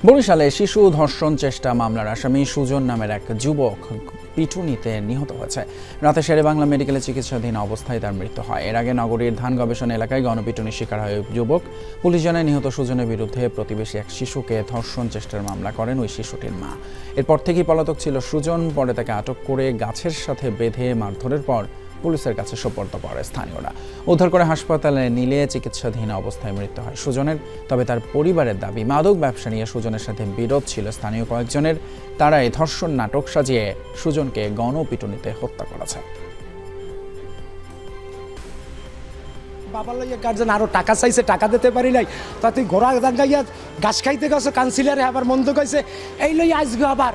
বরিশালে শিশু ধর্ষণ চেষ্টা মামলার আসামি সুজন নামের এক যুবক পিটুনিতে নিহত হয়েছে। রাতে শেরেবাংলা মেডিকেলে চিকিৎসাধীন অবস্থায় তার মৃত্যু হয়। এর আগে নগরীর ধান গবেষণা এলাকায় গণপিটুনির শিকার হয় যুবক। পুলিশ জানায় নিহত সুজনের বিরুদ্ধে প্রতিবেশী এক শিশুকে ধর্ষণ চেষ্টার মামলা করেন ওই শিশুটির মা। এরপর থেকেই পলাতক ছিল সুজন। পরে তাকে আটক করে গাছের সাথে বেঁধে মারধরের পর পুলিশের কাছে সোপর্দ করে স্থানীয়রা। উদ্ধার করে হাসপাতালে নিলে চিকিৎসাধীন অবস্থায় মৃত্যু হয় সুজনের। তবে তার পরিবারের দাবি, মাদক ব্যবসা নিয়ে সুজনের সাথে বিরোধ ছিল স্থানীয় কয়েকজনের। তারা এই ধর্ষণ নাটক সাজিয়ে সুজনকে গণপিটুনিতে হত্যা করেছে। বাবার লইয়া গার্জেন আরো টাকা চাইছে, টাকা দিতে পারি নাই। তা তুই ঘোড়া গাইয়া ঘাস খাইতে গেছো, কাউন্সিলারে আবার মন্দ কইছে, এই লই আসবে আবার।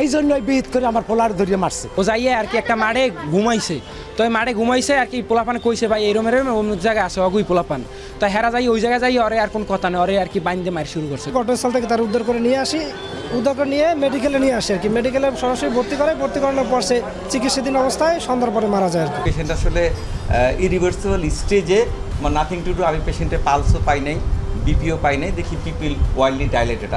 এই জন্যই বিহিত করে আমার পোলার ধরিয়ে মারছে। ও যাইয়ে আর কি একটা মাঠে ঘুমাইছে, তো ওই মাঠে ঘুমাইছে আর কি পোলাপান কইছে ভাই এরম অন্য জায়গায় আছে অগুই পোলাপান। তো হেরা যাই ওই জায়গায় যাই ওরে আর কোন কথা নেই, ওরে আর কি বাইন্দে মার শুরু করছে। ঘটনাস্থল থেকে তার উদ্ধার করে নিয়ে আসি, উদ্ধার করে নিয়ে মেডিকেলে নিয়ে আসি আর কি। মেডিকেলে সরাসরি ভর্তি করানোর পর সে চিকিৎসাধীন অবস্থায় সন্ধ্যার পরে মারা যায় আর কি। পেশেন্ট আসলে ইরিভার্সিবল স্টেজে, নাথিং টু ডু। আমি পেশেন্টের পালসও পাই নাই, বিপিও পাই নাই, দেখি পিপিল ওয়াইল্ডলি ডাইলেটেড।